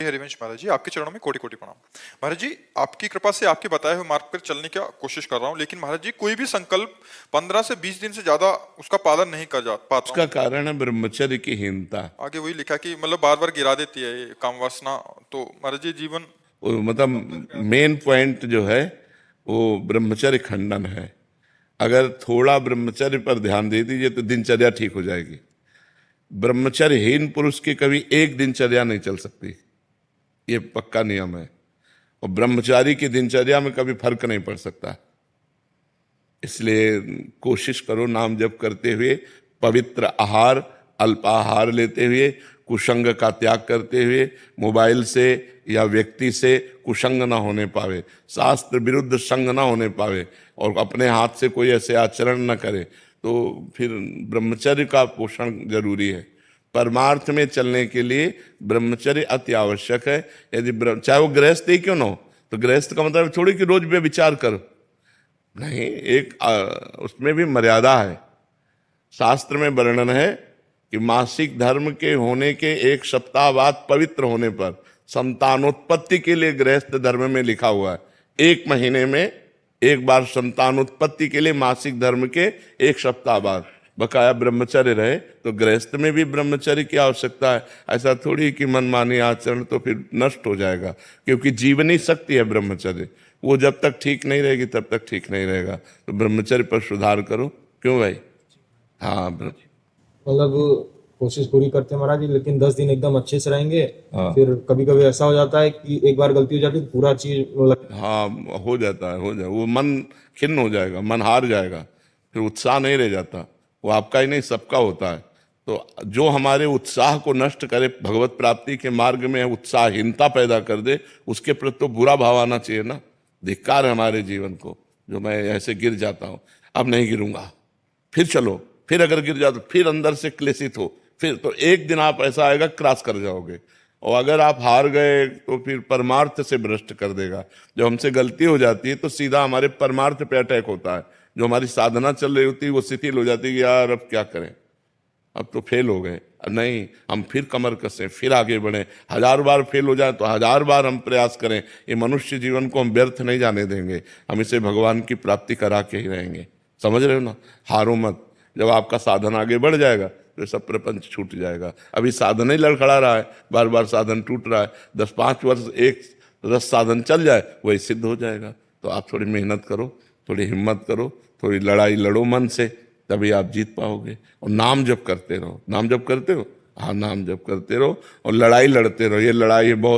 हरिवंश महाराज जी, आपके चरणों में कोटि कोटि प्रणाम। महाराज जी, आपकी कृपा से आपके बताए हुए मार्ग पर चलने की कोशिश कर रहा हूँ, लेकिन महाराज जी कोई भी संकल्प 15 से 20 दिन से ज्यादा उसका पालन नहीं कर जा पाता उसका हूँ। कारण है ब्रह्मचर्य की हीनता। आगे वही लिखा कि मतलब बार बार गिरा देती है ये काम वासना। तो महाराज जी जीवन मतलब मेन पॉइंट जो है वो ब्रह्मचर्य खंडन है। अगर थोड़ा ब्रह्मचर्य पर ध्यान दे दीजिए तो दिनचर्या ठीक हो जाएगी। ब्रह्मचर्यहीन पुरुष की कभी एक दिनचर्या नहीं चल सकती, ये पक्का नियम है। और ब्रह्मचारी की दिनचर्या में कभी फर्क नहीं पड़ सकता। इसलिए कोशिश करो नाम जप करते हुए, पवित्र आहार, अल्पाहार लेते हुए, कुसंग का त्याग करते हुए, मोबाइल से या व्यक्ति से कुसंग ना होने पावे, शास्त्र विरुद्ध संग ना होने पावे, और अपने हाथ से कोई ऐसे आचरण न करे, तो फिर ब्रह्मचर्य का पोषण जरूरी है। परमार्थ में चलने के लिए ब्रह्मचर्य अति आवश्यक है। यदि चाहे वो गृहस्थ ही क्यों ना हो, तो गृहस्थ का मतलब थोड़ी कि रोज पे विचार करो, नहीं, एक उसमें भी मर्यादा है। शास्त्र में वर्णन है कि मासिक धर्म के होने के एक सप्ताह बाद पवित्र होने पर संतानोत्पत्ति के लिए गृहस्थ धर्म में लिखा हुआ है, एक महीने में एक बार संतानोत्पत्ति के लिए मासिक धर्म के एक सप्ताह बाद बकाया ब्रह्मचर्य रहे। तो गृहस्थ में भी ब्रह्मचर्य की आवश्यकता है। ऐसा थोड़ी कि मनमानी आचरण तो फिर नष्ट हो जाएगा, क्योंकि जीवनी शक्ति है ब्रह्मचर्य, वो जब तक ठीक नहीं रहेगी तब तक ठीक नहीं रहेगा। तो ब्रह्मचर्य पर सुधार करो। क्यों भाई? हाँ, मतलब कोशिश पूरी करते हैं महाराज जी, लेकिन 10 दिन एकदम अच्छे से रहेंगे। हाँ। फिर कभी कभी ऐसा हो जाता है कि एक बार गलती हो जाती है तो पूरा चीज हाँ, हो जाता है, हो जाए, वो मन खिन्न हो जाएगा, मन हार जाएगा, फिर उत्साह नहीं रह जाता। वो आपका ही नहीं, सबका होता है। तो जो हमारे उत्साह को नष्ट करे, भगवत प्राप्ति के मार्ग में उत्साहहीनता पैदा कर दे, उसके प्रति तो बुरा भाव आना चाहिए ना। धिक्कार है हमारे जीवन को, जो मैं ऐसे गिर जाता हूँ, अब नहीं गिरूंगा, फिर चलो, फिर अगर गिर जाओ तो फिर अंदर से क्लेशित हो, फिर तो एक दिन आप ऐसा आएगा क्रॉस कर जाओगे। और अगर आप हार गए तो फिर परमार्थ से भ्रष्ट कर देगा। जब हमसे गलती हो जाती है तो सीधा हमारे परमार्थ पे अटैक होता है। जो हमारी साधना चल रही होती है वो शिथिल हो जाती है कि यार अब क्या करें, अब तो फेल हो गए, नहीं, हम फिर कमर कसें, फिर आगे बढ़ें। 1000 बार फेल हो जाए तो 1000 बार हम प्रयास करें। ये मनुष्य जीवन को हम व्यर्थ नहीं जाने देंगे, हम इसे भगवान की प्राप्ति करा के ही रहेंगे। समझ रहे हो ना? हारो मत। जब आपका साधन आगे बढ़ जाएगा तो सब प्रपंच छूट जाएगा। अभी साधन ही लड़खड़ा रहा है, बार बार साधन टूट रहा है। 10-5 वर्ष एक रस साधन चल जाए वही सिद्ध हो जाएगा। तो आप थोड़ी मेहनत करो, थोड़ी हिम्मत करो, थोड़ी लड़ाई लड़ो मन से, तभी आप जीत पाओगे। और नाम जप करते रहो। नाम जप करते हो? हाँ, नाम जप करते रहो और लड़ाई लड़ते रहो। ये लड़ाई बहुत